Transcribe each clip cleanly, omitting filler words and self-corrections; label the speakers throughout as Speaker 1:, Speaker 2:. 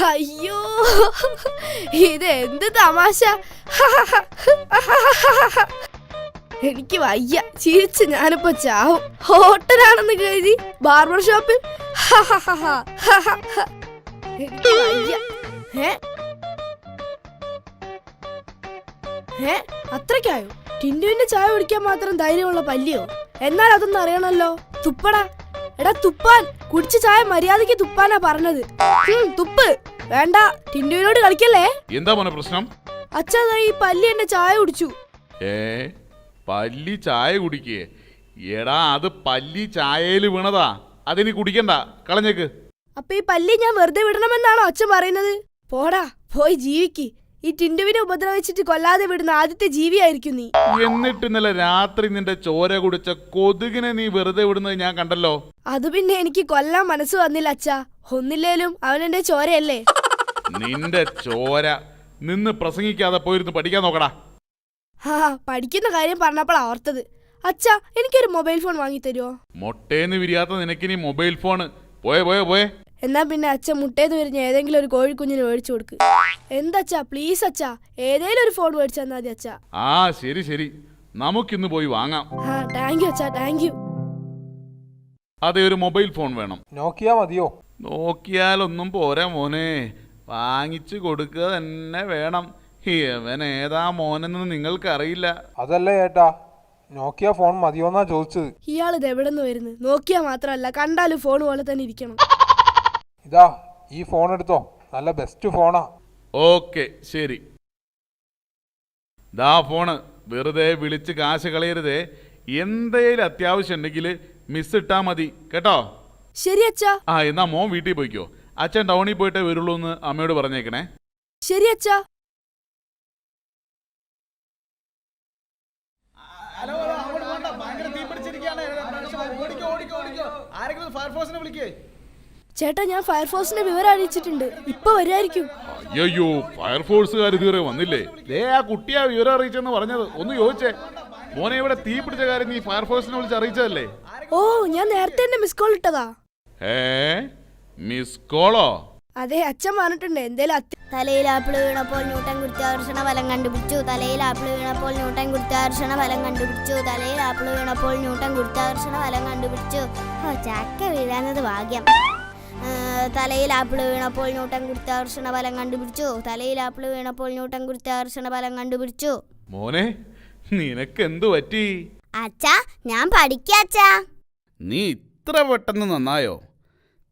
Speaker 1: അയ്യോ, ഇതെന്ത് തമാശ. എനിക്ക് വയ്യ, ചിരിച്ച് ഞാനിപ്പോ ചാവും. ഹോട്ടലാണെന്ന് കരുതി ബാർബർ ഷോപ്പിൽ. എനിക്ക് വയ്യ. അത്രയ്ക്കായോ? ടിൻഡുവിന്റെ ചായ കുടിക്കാൻ മാത്രം ധൈര്യമുള്ള പല്ലിയോ? എന്നാൽ അതൊന്നും അറിയണല്ലോ. തുപ്പടാ. എടാ തുപ്പാൻ. കുടിച്ച ചായ മര്യാദക്ക് തുപ്പാനാ പറഞ്ഞത്. തുപ്പ്. വേണ്ട, ടിൻഡുവിനോട് കളിക്കല്ലേ.
Speaker 2: എന്താ മോനെ പ്രശ്നം?
Speaker 1: അച്ഛാ, ഈ പല്ലി എന്റെ ചായ കുടിച്ചു.
Speaker 2: പല്ലി ചായ കുടിക്കേ? എടാ, അത് പല്ലി ചായയിൽ വീണതാ, അതിന് കുടിക്കണ്ട, കളഞ്ഞേക്ക്.
Speaker 1: അപ്പൊ ഈ പല്ലി ഞാൻ വെറുതെ വിടണമെന്നാണോ അച്ഛൻ പറയുന്നത്? പോടാ, പോയി ജീവിക്ക്. ഈ ടിൻഡുവിനെ ഉപദ്രവിച്ചിട്ട് കൊല്ലാതെ വിടുന്ന ആദ്യത്തെ ജീവിയായിരിക്കും നീ.
Speaker 2: എന്നിട്ട് ഇന്നലെ രാത്രി നിന്റെ ചോര കുടിച്ച കൊതുകിനെ നീ വെറുതെ വിടുന്നത് ഞാൻ കണ്ടല്ലോ.
Speaker 1: അത് പിന്നെ എനിക്ക് കൊല്ലാൻ മനസ്സ് വന്നില്ല അച്ഛാ. ഒന്നില്ലേലും അവനെന്റെ ചോരയല്ലേ.
Speaker 2: നിന്റെ ചോര നിന്ന് പ്രസംഗിക്കാതെ പോയിരുന്നു പഠിക്കാൻ നോക്കടാ.
Speaker 1: പഠിക്കുന്ന കാര്യം പറഞ്ഞപ്പോൾ ഓർത്തത്. അച്ഛാ, എനിക്കൊരു മൊബൈൽ ഫോൺ വാങ്ങി തരുമോ?
Speaker 2: മൊട്ടേന്ന് വിരിയാത്ത നിനക്കിനി മൊബൈൽ ഫോണ്? പോയെ.
Speaker 1: എന്നാ പിന്നെ അച്ഛൻ മുട്ടേന്ന് വിരിഞ്ഞ ഏതെങ്കിലും ഒരു കോഴിക്കുഞ്ഞിന് മേടിച്ചു കൊടുക്ക്. എന്താച്ചാ, പ്ലീസ് അച്ഛാ, ഏതെങ്കിലും ഒരു ഫോൺ മേടിച്ചാ മതി അച്ഛാ.
Speaker 2: ശരി, നമുക്കിന്ന് പോയി വാങ്ങാം.
Speaker 1: താങ്ക് യു അച്ഛാ, താങ്ക് യു.
Speaker 2: അതെ, ഒരു മൊബൈൽ ഫോൺ വേണം.
Speaker 3: നോക്കിയാ മതിയോ?
Speaker 2: നോക്കിയാലൊന്നും പോരാ മോനെ, വാങ്ങിച്ചു കൊടുക്കുക തന്നെ വേണം. ഇവൻ ഏതാ മോനെന്ന് നിങ്ങൾക്കറിയില്ല.
Speaker 3: അതല്ല ഏട്ടാ, നോക്കിയ ഫോൺ മതിയോന്നാ ചോദിച്ചത്.
Speaker 1: ഇയാളിത് എവിടെ നിന്ന് വരുന്നു? നോക്കിയാ മാത്രമല്ല, കണ്ടാലും ഫോൺ പോലെ തന്നെ ഇരിക്കണം.
Speaker 3: ഇതാ, ഈ ഫോൺ എടുത്തോ, നല്ല ബെസ്റ്റ് ഫോണാ.
Speaker 2: ഓക്കെ, ശരി. ദാ ഫോണ്. വെറുതെ വിളിച്ച് കാശ് കളയരുതേ. എന്തേലും അത്യാവശ്യം ഉണ്ടെങ്കിൽ മിസ് ഇട്ടാ മതി കേട്ടോ.
Speaker 1: ശരി അച്ഛാ.
Speaker 2: എന്നാ മോൻ വീട്ടിൽ പോയിക്കോ. അച്ഛൻ ടൗണിൽ പോയിട്ടേ വരുള്ളൂ എന്ന് അമ്മയോട് പറഞ്ഞേക്കണേ.
Speaker 1: ശരി അച്ഛാ. ചേട്ടാ, ഞാൻ ഫയർഫോഴ്സിന്റെ വിവരം അറിയിച്ചിട്ടുണ്ട്. ഇപ്പൊ വരുമായിരിക്കും.
Speaker 2: അയ്യോ, ഫയർഫോഴ്സുകാർ ഇതുവരെ വന്നില്ലേ? ആ കുട്ടിയാ വിവരം അറിയിച്ചെന്ന് പറഞ്ഞത്. ഒന്ന് ചോദിച്ചേ, മോനെ ഇവിടെ തീ പിടിച്ച കാര്യം നീ ഫയർഫോഴ്സിനെ വിളിച്ച് അറിയിച്ചതല്ലേ?
Speaker 1: ഞാൻ നേരത്തെ തന്നെ മിസ് കോൾ ഇട്ടതാ.
Speaker 2: മിസ് കോളോ?
Speaker 1: അതെ, അച്ഛൻ പറഞ്ഞിട്ടുണ്ട് എന്തേലും.
Speaker 4: തലയിൽ ആപ്പിൾ വീണപ്പോൾ ന്യൂട്ടൺ ഗുരുത്വാകർഷണ ബലം കണ്ടുപിടിച്ചു. തലയിൽ ആപ്പിൾ വീണപ്പോൾ ന്യൂട്ടൺ ഗുരുത്വാകർഷണ ബലം കണ്ടുപിടിച്ചു. തലയിൽ ആപ്പിൾ വീണപ്പോൾ ന്യൂട്ടൺ ഗുരുത്വാകർഷണ ബലം കണ്ടുപിടിച്ചു. ചക്ക വീഴാഞ്ഞത് ഭാഗ്യം. തലയിൽ ആപ്പിൾ വീണപ്പോൾ ന്യൂട്ടൺ ഗുരുത്വാകർഷണ ബലം കണ്ടുപിടിച്ചു. തലയിൽ ആപ്പിൾ വീണപ്പോൾ ന്യൂട്ടൺ ഗുരുത്വാകർഷണ ബലം കണ്ടുപിടിച്ചു.
Speaker 2: മോനെ, നിനക്ക് എന്തു പറ്റി?
Speaker 4: അച്ഛാ, ഞാൻ പഠിക്കാച്ചാ.
Speaker 2: നീ ഇത്ര പെട്ടെന്ന് നന്നായോ?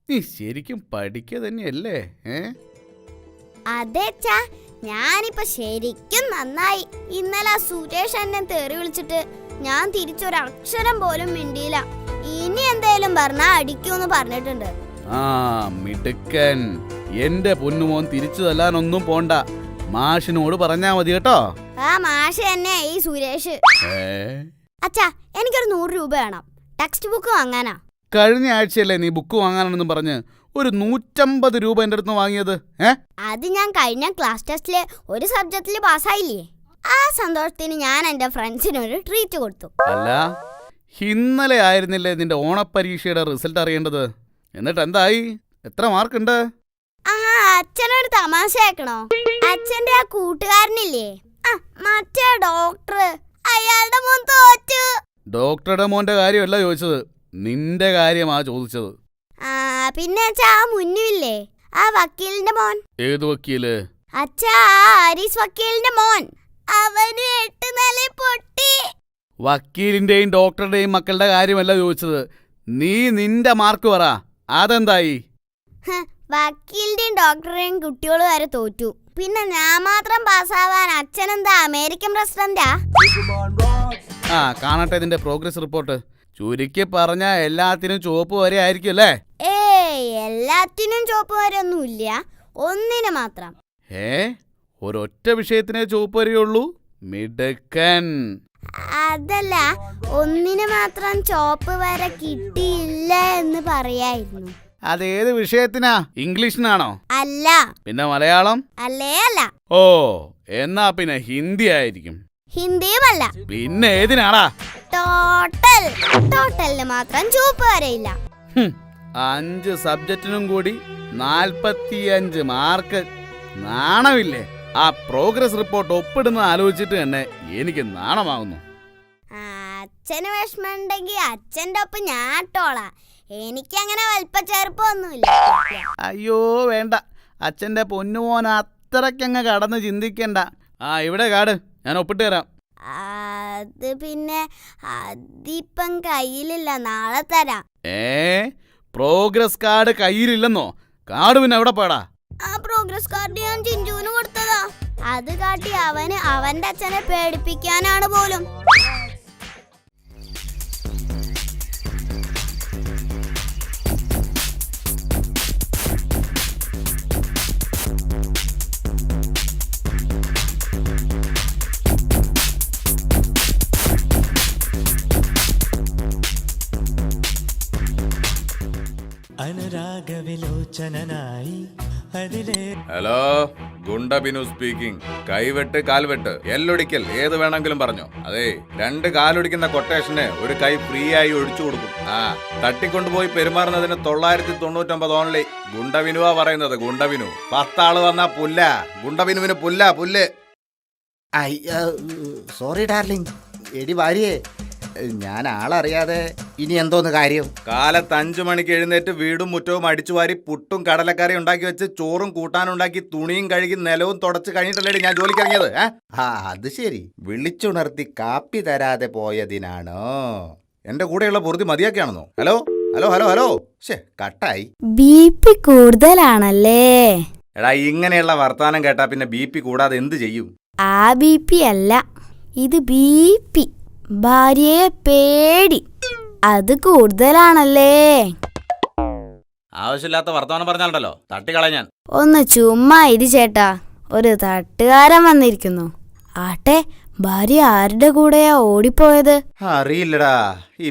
Speaker 2: നീ ശരിക്കും പഠിക്കുക തന്നെയല്ലേ?
Speaker 4: അതെച്ചാ, ഞാനിപ്പോ ശരിക്കും നന്നായി. ഇന്നലെ സുരേഷ് എന്നെ തെറി വിളിച്ചിട്ട് ഞാൻ തിരിച്ചൊരക്ഷരം പോലും മിണ്ടിയില്ല. ഇനി എന്തേലും പറഞ്ഞാ അടിക്കൂന്ന് പറഞ്ഞിട്ടുണ്ട്.
Speaker 2: മിടുക്കൻ. എന്റെ പൊന്നുമോൻ തിരിച്ചു തല്ലാനൊന്നും പോണ്ട, മാഷിനോട് പറഞ്ഞാ മതി കേട്ടോ.
Speaker 4: മാഷ് തന്നെ ഈ സുരേഷ്. അച്ഛാ, എനിക്കൊരു 100 രൂപ വേണം. ടെക്സ്റ്റ് ബുക്ക് വാങ്ങാനാ.
Speaker 2: കഴിഞ്ഞ ആഴ്ചയല്ലേ നീ ബുക്ക് വാങ്ങാനെന്ന് പറഞ്ഞ് ഒരു 150 രൂപ എന്റെ അടുത്ത് വാങ്ങിയത്?
Speaker 4: അത് ഞാൻ കഴിഞ്ഞ ക്ലാസ് ടെസ്റ്റില് ഒരു സബ്ജക്റ്റില് പാസ്സായില്ലേ, ആ സന്തോഷത്തിന് ഞാൻ എന്റെ ഫ്രണ്ട്സിനൊരു ട്രീറ്റ് കൊടുത്തു.
Speaker 2: അല്ല, ഇന്നലെ ആയിരുന്നില്ലേ നിന്റെ ഓണപ്പരീക്ഷയുടെ റിസൾട്ട് അറിയേണ്ടത്? എന്നിട്ട് എന്തായി? എത്ര മാർക്കുണ്ട്?
Speaker 4: അച്ഛനൊരു തമാശ ആക്കണോ? അച്ഛന്റെ ആ കൂട്ടുകാരനില്ലേ, മറ്റേ ഡോക്ടർ, അയാളുടെ മോൻ തോറ്റു.
Speaker 2: ഡോക്ടറുടെ മോന്റെ കാര്യമല്ല ചോദിച്ചത്, നിന്റെ കാര്യമാ ചോദിച്ചത്.
Speaker 4: പിന്നെ അച്ഛാ, ആ മുന്നില്ലേ ആ വക്കീലിന്റെ മോൻ.
Speaker 2: ഏത് വക്കീല്?
Speaker 4: അച്ഛാ, ആരീസ് വക്കീലിന്റെ മോൻ. അവന് 8 നില പൊട്ടി.
Speaker 2: വക്കീലിന്റെയും ഡോക്ടറുടെയും മക്കളുടെ കാര്യമല്ല ചോദിച്ചത്, നീ നിന്റെ മാർക്ക് പറ, അതെന്തായി?
Speaker 4: വക്കീലിന്റെയും ഡോക്ടറുടെയും കുട്ടികൾ വരെ തോറ്റു. പിന്നെ ഞാൻ മാത്രം പാസ്സാവാൻ അച്ഛനെന്താ അമേരിക്കൻ പ്രസിഡന്റാ?
Speaker 2: കാണട്ടെ നിന്റെ പ്രോഗ്രസ് റിപ്പോർട്ട്. ചുരുക്കി പറഞ്ഞ എല്ലാത്തിനും ചുവപ്പ് വരെ ആയിരിക്കും അല്ലേ?
Speaker 4: എല്ലാത്തിനും ചുവപ്പ് വരെ ഒന്നുമില്ല, ഒന്നിന് മാത്രം.
Speaker 2: ഒരൊറ്റ വിഷയത്തിനെ ചുവപ്പ് വരെയുള്ളൂ? മിടുക്കൻ.
Speaker 4: അതല്ല, ഒന്നിന് മാത്രം ചുവപ്പ് വരെ കിട്ടിയില്ല എന്ന് പറയായിരുന്നു.
Speaker 2: അതേത് വിഷയത്തിനാ? ഇംഗ്ലീഷിനാണോ?
Speaker 4: അല്ല.
Speaker 2: പിന്നെ മലയാളം?
Speaker 4: അല്ലേ അല്ല.
Speaker 2: എന്നാ പിന്നെ ഹിന്ദി ആയിരിക്കും.
Speaker 4: ഹിന്ദിയുമല്ല.
Speaker 2: പിന്നെ ഏതിനാടാ?
Speaker 4: ടോട്ടലിന് മാത്രം ചുവപ്പ് വരെയില്ല.
Speaker 2: 5 സബ്ജക്റ്റിനും കൂടി
Speaker 5: 45 മാർക്ക്. നാണമില്ലേ? ആ പ്രോഗ്രസ് റിപ്പോർട്ട് ഒപ്പിടുന്നത് ആലോചിച്ചിട്ട് തന്നെ എനിക്ക് നാണമാകുന്നു.
Speaker 4: അച്ഛന് വിഷമമുണ്ടെങ്കിൽ അച്ഛൻ്റെ ഒപ്പം ഞാൻ ഇട്ടോളാം. എനിക്കങ്ങനെ വലിപ്പ ചെറുപ്പമൊന്നുമില്ല.
Speaker 5: അയ്യോ വേണ്ട, അച്ഛൻ്റെ പൊന്നുമോൻ അത്രയ്ക്കങ്ങ് കടന്ന് ചിന്തിക്കണ്ട. ഇവിടെ കാട്, ഞാൻ ഒപ്പിട്ട് തരാം.
Speaker 4: അത് പിന്നെ അതിപ്പം കയ്യിലില്ല, നാളെ തരാം.
Speaker 5: Progress card കയ്യിലില്ലെന്നോ? കാർഡ് പിന്നെ എവിടെ പാടാ?
Speaker 4: ആ പ്രോഗ്രസ് കാർഡ് ഞാൻ ചിഞ്ചുവിന് കൊടുത്തതാ. അത് കാട്ടി അവന് അവന്റെ അച്ഛനെ പേടിപ്പിക്കാനാണ് പോലും.
Speaker 6: ഹലോ, ഗുണ്ട ബിനു സ്പീക്കിംഗ്. കൈവെട്ട് കാൽവെട്ട് എല്ലൊടിക്കൽ ഏത് വേണമെങ്കിലും പറഞ്ഞോ. അതെ, 2 കാലൊടിക്കുന്ന കൊട്ടേഷന് ഒരു കൈ ഫ്രീ ആയി ഒഴിച്ചു കൊടുക്കും. തട്ടിക്കൊണ്ടുപോയി പെരുമാറുന്നതിന് 999 ഓൺലി. ഗുണ്ടബിനുവാ പറയുന്നത്, ഗുണ്ടബിനു. 10 ആള് വന്നാ പുല്ല. ഗുണ്ടബിനുവിന് പുല്ല്.
Speaker 7: Sorry darling. എടി ഭാര്യയെ, ഞാൻ ആളറിയാതെ ഇനി എന്തോന്ന് കാര്യം?
Speaker 6: കാലത്ത് 5 മണിക്ക് എഴുന്നേറ്റ് വീടും മുറ്റവും അടിച്ചു വാരി പുട്ടും കടലക്കറി ഉണ്ടാക്കി വെച്ച് ചോറും കൂട്ടാനും ഉണ്ടാക്കി തുണിയും കഴുകി നിലവും തുടച്ച് കഴിഞ്ഞിട്ടല്ലേ ഞാൻ ജോലിക്ക് ഇറങ്ങിയത്?
Speaker 7: അത് ശരി. വിളിച്ചുണർത്തി കാപ്പി തരാതെ പോയതിനാണോ?
Speaker 6: എന്റെ കൂടെയുള്ള പൊറുതി മതിയാക്കിയാണെന്നോ? ഹലോ ഹലോ ഹലോ ഹലോ കട്ടായി.
Speaker 4: BP കൂടുതലാണല്ലേ?
Speaker 6: എടാ, ഇങ്ങനെയുള്ള വർത്താനം കേട്ടാ പിന്നെ BP കൂടാതെ എന്ത് ചെയ്യും?
Speaker 4: ആ BP അല്ല, ഇത് BP. ഭാര്യയെ പേടി, അത് കൂടുതലാണല്ലേ?
Speaker 6: ആവശ്യമില്ലാത്ത വർത്തമാനം പറഞ്ഞാലുണ്ടല്ലോ തട്ടിക്കളയാൻ ഞാൻ.
Speaker 4: ഒന്ന് ചുമ്മാ ഇരി ചേട്ടാ, ഒരു തട്ടുകാരൻ വന്നിരിക്കുന്നു. ആട്ടെ, ഭാര്യ ആരുടെ കൂടെയാ ഓടിപ്പോയത്?
Speaker 6: അറിയില്ലടാ,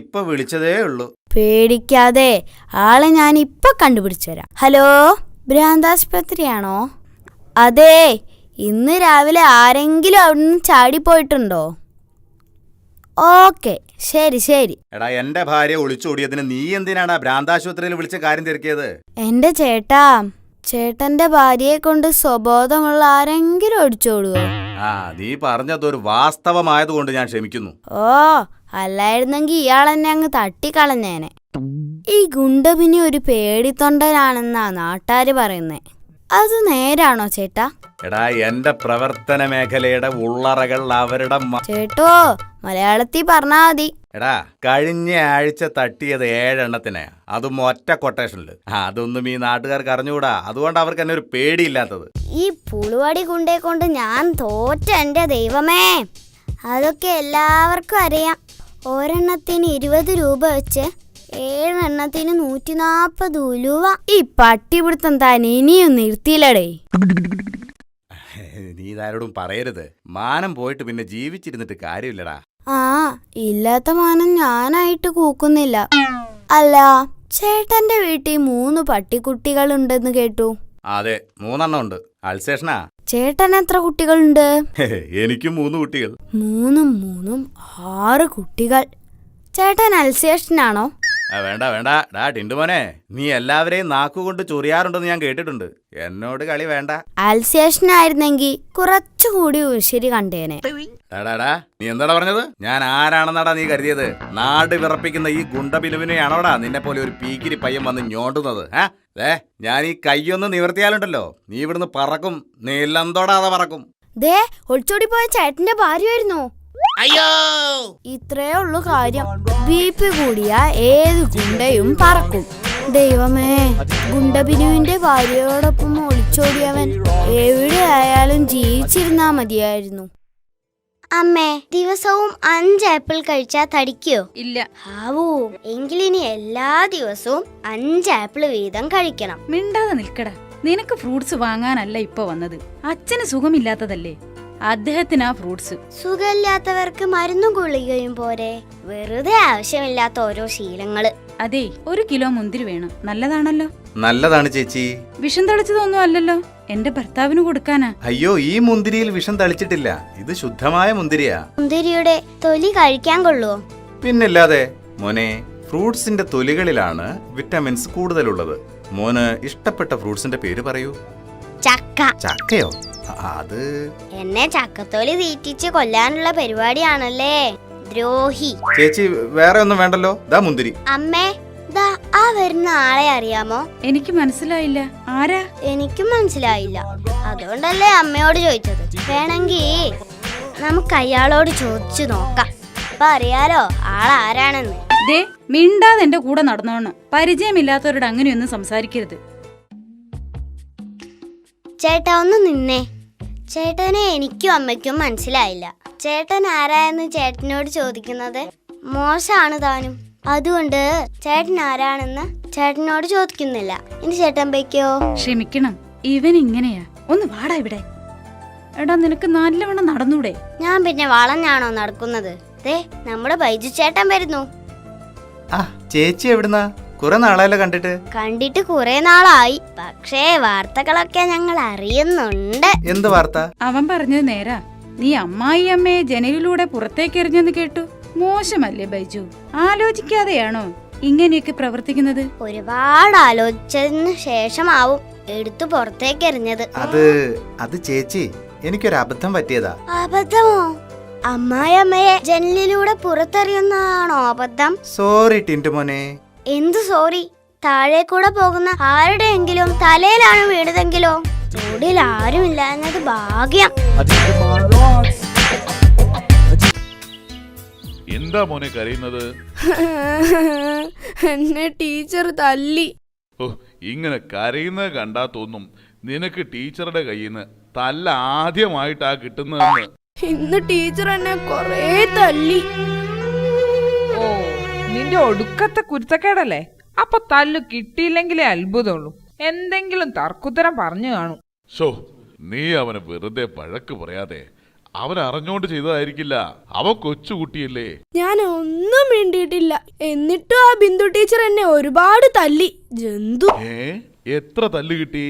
Speaker 6: ഇപ്പൊ വിളിച്ചതേ ഉള്ളൂ.
Speaker 4: പേടിക്കാതെ, ആളെ ഞാൻ ഇപ്പൊ കണ്ടുപിടിച്ചുതരാം. ഹലോ, ഭ്രാന്താസ്പത്രിയാണോ? അതെ, ഇന്ന് രാവിലെ ആരെങ്കിലും അവിടുന്ന് ചാടിപ്പോയിട്ടുണ്ടോ? ഓക്കെ, ശരി.
Speaker 6: എടാ, എന്റെ ഭാര്യ ഒളിച്ചോടിയതിന് നീ എന്തിനാടാ ഭ്രാന്താശുപത്രിയിൽ വിളിച്ച കാര്യം തിരക്കിയത്?
Speaker 4: എന്റെ ചേട്ടന്റെ ഭാര്യയെ കൊണ്ട് സ്വബോധമുള്ള ആരെങ്കിലും ഒളിച്ചോടുവോ?
Speaker 6: നീ പറഞ്ഞതൊരു വാസ്തവമായതുകൊണ്ട് ഞാൻ ക്ഷമിക്കുന്നു.
Speaker 4: അല്ലായിരുന്നെങ്കിൽ ഇയാളെന്നെ അങ്ങ് തട്ടിക്കളഞ്ഞേനെ. ഈ ഗുണ്ടബിനി ഒരു പേടിത്തൊണ്ടനാണെന്നാ നാട്ടാര് പറയുന്നേ. അത് നേരാണോ ചേട്ടാ?
Speaker 6: എടാ, എന്റെ പ്രവർത്തന മേഖലയുടെ ഉള്ളറകൾ അവരുടെ
Speaker 4: ചേട്ടോ, മലയാളത്തിൽ പറഞ്ഞാ മതി.
Speaker 6: എടാ, കഴിഞ്ഞ ആഴ്ച തട്ടിയത് 7 എണ്ണത്തിന്, അതും ഒറ്റ കൊട്ടേഷനില്. അതൊന്നും ഈ നാട്ടുകാർക്ക് അറിഞ്ഞുകൂടാ. അതുകൊണ്ട് അവർക്ക് എന്നെ ഒരു പേടിയില്ലാത്തത്.
Speaker 4: ഈ പുളുവടി ഗുണ്ടേ കൊണ്ട് ഞാൻ തോറ്റ എന്റെ ദൈവമേ. അതൊക്കെ എല്ലാവർക്കും അറിയാം. ഒരെണ്ണത്തിന് 20 രൂപ വെച്ച് 7 എണ്ണത്തിന് 140 ഉലുവ. ഈ പട്ടിപിടുത്തം താൻ ഇനിയും നിർത്തിയില്ലടേ.
Speaker 6: നീ ഇതാരോടും പറയരുത്. മാനം പോയിട്ട് പിന്നെ ജീവിച്ചിരുന്നിട്ട് കാര്യമില്ലടാ.
Speaker 4: ഇല്ലാത്ത മാനം ഞാനായിട്ട് കൂക്കുന്നില്ല. അല്ല, ചേട്ടന്റെ വീട്ടിൽ 3 പട്ടിക്കുട്ടികളുണ്ടെന്ന് കേട്ടു.
Speaker 6: അതെ, 3 എണ്ണം ഉണ്ട്. അൽസേഷനാ.
Speaker 4: ചേട്ടൻ എത്ര കുട്ടികളുണ്ട്?
Speaker 6: എനിക്കും 3 കുട്ടികൾ.
Speaker 4: 3 6 കുട്ടികൾ. ചേട്ടൻ അൽസേഷനാണോ?
Speaker 6: വേണ്ട ഡാ ടിണ്ടുമോനെ, നീ എല്ലാവരെയും നാക്കുകൊണ്ട് ചൊറിയാറുണ്ടെന്ന് ഞാൻ കേട്ടിട്ടുണ്ട്. എന്നോട് കളി വേണ്ട.
Speaker 4: അൽസേഷനായിരുന്നെങ്കിൽ കുറച്ചുകൂടി ഉശിരി കണ്ടേനെ.
Speaker 6: ഡാ, നീ എന്താടാ പറഞ്ഞത്? ഞാൻ ആരാണെന്നാടാ നീ കരുതിയത്? നാട് വിറപ്പിക്കുന്ന ഈ ഗുണ്ടബിനുവിനെയാണോടാ നിന്നെ പോലെ ഒരു പീക്കിരി പയ്യൻ വന്ന് ഞോണ്ടുന്നത്? ഞാൻ ഈ കയ്യൊന്ന് നിവർത്തിയാലുണ്ടല്ലോ, നീ ഇവിടുന്ന് പറക്കും. നീലന്തോടാതെ പറക്കും.
Speaker 4: ഒളിച്ചോടി പോയ ചേട്ടന്റെ ഭാര്യയായിരുന്നോ?
Speaker 6: അയ്യോ,
Speaker 4: ഇത്രേ ഉള്ളു കാര്യം. BP കൂടിയ ഏത് ഗുണ്ടയും പറക്കും. ദൈവമേ, ഗുണ്ടബിനുവിന്റെ ഭാര്യയോടൊപ്പം ഒളിച്ചോടിയവൻ എവിടെയായാലും ജീവിച്ചിരുന്നാ മതിയായിരുന്നു. അമ്മേ, ദിവസവും 5 ആപ്പിൾ കഴിച്ചാ തടിക്കോ?
Speaker 8: ഇല്ല.
Speaker 4: എങ്കിലിനി എല്ലാ ദിവസവും 5 ആപ്പിൾ വീതം കഴിക്കണം.
Speaker 8: മിണ്ടാതെ നിൽക്കടാ. നിനക്ക് ഫ്രൂട്ട്സ് വാങ്ങാനല്ല ഇപ്പൊ വന്നത്. അച്ഛന് സുഖമില്ലാത്തതല്ലേ, അദ്ദേഹത്തിന് ആ ഫ്രൂട്ട്സ്.
Speaker 4: സുഖമില്ലാത്തവർക്ക് മരുന്നും ഗുളികയും പോരെ? വെറുതെ ആവശ്യമില്ലാത്ത ഓരോ ശീലങ്ങള്.
Speaker 8: അതെ, 1 കിലോ മുന്തിരി വേണം. നല്ലതാണല്ലോ.
Speaker 6: നല്ലതാണ് ചേച്ചി.
Speaker 8: വിഷം തളിച്ചതൊന്നും അല്ലല്ലോ, എന്റെ ഭർത്താവിന് കൊടുക്കാനാ.
Speaker 6: അയ്യോ, ഈ മുന്തിരിയിൽ വിഷം തളിച്ചിട്ടില്ല. ഇത് ശുദ്ധമായ മുന്തിരിയാ.
Speaker 4: മുന്തിരിയുടെ തൊലി കഴിക്കാൻ കൊള്ളുവോ?
Speaker 6: പിന്നില്ലാതെ മോനെ, ഫ്രൂട്ട്സിന്റെ തൊലികളിലാണ് വിറ്റമിൻസ് കൂടുതലുള്ളത്. മോന് ഇഷ്ടപ്പെട്ട ഫ്രൂട്ട്സിന്റെ പേര് പറയൂ.
Speaker 4: ചക്ക.
Speaker 6: ചക്കയോ? അത്
Speaker 4: എന്നെ ചക്കത്തോലി തീറ്റിച്ച് കൊല്ലാനുള്ള പരിപാടിയാണല്ലേ ദ്രോഹി.
Speaker 6: ചേച്ചി വേറെ ഒന്നും വേണ്ടല്ലോ. ദാ മുന്തിരി.
Speaker 4: അമ്മേ, ദാ ആ വരുന്ന ആളെ അറിയാമോ?
Speaker 8: എനിക്ക് മനസ്സിലായില്ല. ആരാ?
Speaker 4: എനിക്കും മനസ്സിലായില്ല. അതുകൊണ്ടല്ലേ അമ്മയോട് ചോദിച്ചത്. വേണമെങ്കിൽ നമുക്ക് അയാളോട് ചോദിച്ചു നോക്കാം. അപ്പൊ അറിയാലോ ആളാരാണെന്ന്.
Speaker 8: ദേ, മിണ്ടാതെ എന്റെ കൂടെ നടന്നോണം. പരിചയമില്ലാത്തവരോട് അങ്ങനെയൊന്നും സംസാരിക്കരുത്.
Speaker 4: ചേട്ടാ ഒന്ന് നിന്നേ. ചേട്ടനെ എനിക്കും അമ്മയ്ക്കും മനസ്സിലായില്ല. ചേട്ടൻ ആരായെന്ന് ചേട്ടനോട് ചോദിക്കുന്നത് മോശമാണ് താനും. അതുകൊണ്ട് ചേട്ടൻ ആരാണെന്ന് ചേട്ടനോട് ചോദിക്കുന്നില്ല. ഇനി ചേട്ടൻ ബൈക്കോ?
Speaker 8: ക്ഷമിക്കണം, ഇവൻ ഇങ്ങനെയാ. ഒന്ന് വാടാ ഇവിടെ. എടാ, നിനക്ക് നല്ലവണ്ണം നടന്നൂടെ?
Speaker 4: ഞാൻ പിന്നെ വളഞ്ഞാണോ നടക്കുന്നത്? ദേ നമ്മുടെ ബൈജു ചേട്ടൻ വരുന്നു.
Speaker 6: ആ ചേച്ചി എവിടുന്നാ? കുറെ നാളായല്ലോ കണ്ടിട്ട്.
Speaker 4: കണ്ടിട്ട് കുറെ നാളായി. പക്ഷേ വാർത്തകളൊക്കെ ഞങ്ങൾ അറിയുന്നുണ്ട്.
Speaker 6: എന്ത് വാർത്ത?
Speaker 8: അവൻ പറഞ്ഞത് നേരാ. നീ അമ്മായിയമ്മയെ ജനലിലൂടെ പുറത്തേക്ക് എറിഞ്ഞെന്ന് കേട്ടു. മോശമല്ലേ ബൈജു? ആലോചിക്കാതെയാണോ ഇങ്ങനെയൊക്കെ പ്രവർത്തിക്കുന്നത്?
Speaker 4: ഒരുപാട് ആലോചിച്ചതിന് ശേഷമാവും എടുത്തു പുറത്തേക്ക് എറിഞ്ഞത്.
Speaker 6: അത് ചേച്ചി, എനിക്കൊരു അബദ്ധം പറ്റിയതാ.
Speaker 4: അബദ്ധമോ? അമ്മായിയമ്മയെ ജനലിലൂടെ പുറത്തെറിയുന്നതാണോ അബദ്ധം?
Speaker 6: സോറി ടിന്റു മോനെ.
Speaker 4: എന്തു സോറി? താഴെ കൂടെ പോകുന്ന ആരുടെയെങ്കിലും തലയിലാണ് വീണതെങ്കിലോ? റോഡിൽ ആരുമില്ലാഞ്ഞത് ഭാഗ്യം.
Speaker 2: എന്താ മോനെ കരയുന്നത്?
Speaker 1: എന്നെ ടീച്ചർ തല്ലി.
Speaker 2: ഓ, ഇങ്ങനെ കരയുന്നത് കണ്ടാ തോന്നും നിനക്ക് ടീച്ചറുടെ കയ്യിൽ നിന്ന് തല്ല ആദ്യമായിട്ടാ കിട്ടുന്നതെന്ന്.
Speaker 1: ഇന്ന് ടീച്ചർ എന്നെ കൊറേ തല്ലി.
Speaker 9: ഓ, നിന്റെ ഒടുക്കത്തെ കുരുത്തക്കേടല്ലേ? അപ്പൊ തല്ലു കിട്ടിയില്ലെങ്കിലേ അത്ഭുതമുള്ളൂ. എന്തെങ്കിലും തർക്കുത്തരം പറഞ്ഞു കാണും.
Speaker 2: ഷോ, നീ അവനെ വെറുതെ വഴക്ക് പറയാതെ. അവൻ അറിഞ്ഞോണ്ട് ചെയ്തതായിരിക്കില്ല. അവൻ കൊച്ചുകുട്ടിയല്ലേ.
Speaker 1: ഞാൻ ഒന്നും മിണ്ടിയിട്ടില്ല. എന്നിട്ടും ആ ബിന്ദു ടീച്ചർ എന്നെ ഒരുപാട് തല്ലി. ജന്തു.
Speaker 2: എത്ര തല്ല് കിട്ടി?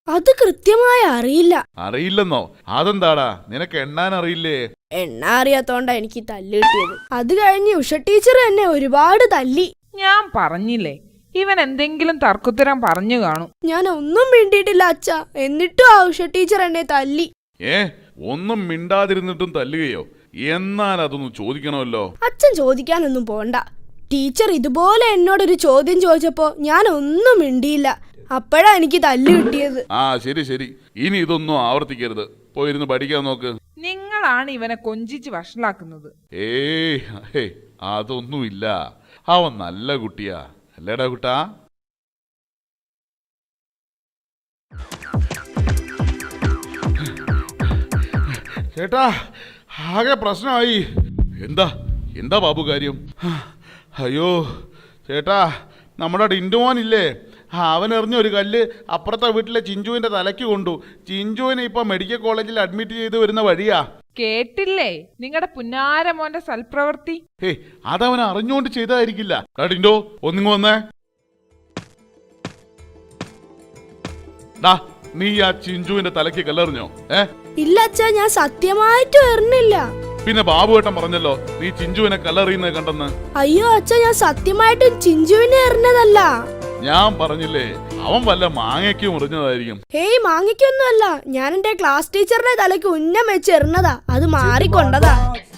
Speaker 1: അത് കൃത്യമായി അറിയില്ല.
Speaker 2: അറിയില്ലെന്നോ? അതെന്താടാ, നിനക്ക് എണ്ണാൻ അറിയില്ലേ?
Speaker 1: എണ്ണ അറിയാത്തോണ്ടാ എനിക്ക് തല്ല് കിട്ടിയത്. അത് കഴിഞ്ഞ് ഉഷ ടീച്ചർ എന്നെ ഒരുപാട് തല്ലി.
Speaker 9: ഞാൻ പറഞ്ഞില്ലേ, ഇവൻ എന്തെങ്കിലും തർക്കുത്തരം പറഞ്ഞു കാണും.
Speaker 1: ഞാൻ ഒന്നും മിണ്ടിയിട്ടില്ല അച്ഛ. എന്നിട്ടും ആ ഉഷ ടീച്ചർ എന്നെ തല്ലി.
Speaker 2: ഒന്നും മിണ്ടാതിരുന്നിട്ടും തല്ലുകയോ? എന്നാൽ അതൊന്നും ചോദിക്കണമല്ലോ.
Speaker 1: അച്ഛൻ ചോദിക്കാനൊന്നും പോണ്ട. ടീച്ചർ ഇതുപോലെ എന്നോടൊരു ചോദ്യം ചോദിച്ചപ്പോ ഞാൻ ഒന്നും മിണ്ടിയില്ല. അപ്പോഴാ എനിക്ക് തല്ല് കിട്ടിയത്.
Speaker 2: ആ ശരി ശരി, ഇനി ഇതൊന്നും ആവർത്തിക്കരുത്. പോയിരുന്ന് പഠിക്കാൻ നോക്ക്.
Speaker 9: നിങ്ങളാണ് ഇവനെ കൊഞ്ചിച്ച് വഷളാക്കുന്നത്.
Speaker 2: അതൊന്നുമില്ല. അവൻ നല്ല കുട്ടിയാ, അല്ലേടാ കുട്ടാ? ചേട്ടാ, ആകെ പ്രശ്നമായി. എന്താ ബാബു കാര്യം? അയ്യോ ചേട്ടാ, നമ്മുടെ ടിന്റുമോനില്ലേ, അവൻ എറിഞ്ഞ ഒരു കല്ല് അപ്പുറത്തെ വീട്ടിലെ ചിഞ്ചുവിന്റെ തലയ്ക്ക് കൊണ്ടു. ചിഞ്ചുവിനെ ഇപ്പൊ മെഡിക്കൽ കോളേജിൽ അഡ്മിറ്റ് ചെയ്ത് വരുന്ന വഴിയാ.
Speaker 9: കേട്ടില്ലേ നിങ്ങളുടെ പുന്നാരമോന്റെ സൽപ്രവൃത്തി?
Speaker 2: അതവൻ അറിഞ്ഞുകൊണ്ട് ചെയ്തതായിരിക്കില്ല. ടിന്റോ, ഒന്നിങ്ങ് വന്നേ. നീ ആ ചിഞ്ചുവിന്റെ തലയ്ക്ക് കല്ലെറിഞ്ഞോ?
Speaker 1: ഇല്ല അച്ഛാ, ഞാൻ സത്യമായിട്ടും എറിഞ്ഞില്ല.
Speaker 2: പിന്നെ ബാബുവേട്ടൻ പറഞ്ഞല്ലോ നീ ചിഞ്ചുവിനെ കല്ലെറിയുന്നത് കണ്ടെന്ന്.
Speaker 1: അയ്യോ അച്ഛാ, ഞാൻ സത്യമായിട്ടും ചിഞ്ചുവിനെ എറിഞ്ഞതല്ല.
Speaker 2: ഞാൻ പറഞ്ഞില്ലേ, അവൻ വല്ല മാങ്ങയ്ക്ക് മുറിഞ്ഞതായിരിക്കും.
Speaker 1: മാങ്ങയ്ക്കൊന്നുമല്ല. ഞാൻ എന്റെ ക്ലാസ് ടീച്ചറിന്റെ തലയ്ക്ക് ഉന്നം വെച്ച് എറിഞ്ഞതാ. അത് മാറിക്കൊണ്ടതാ.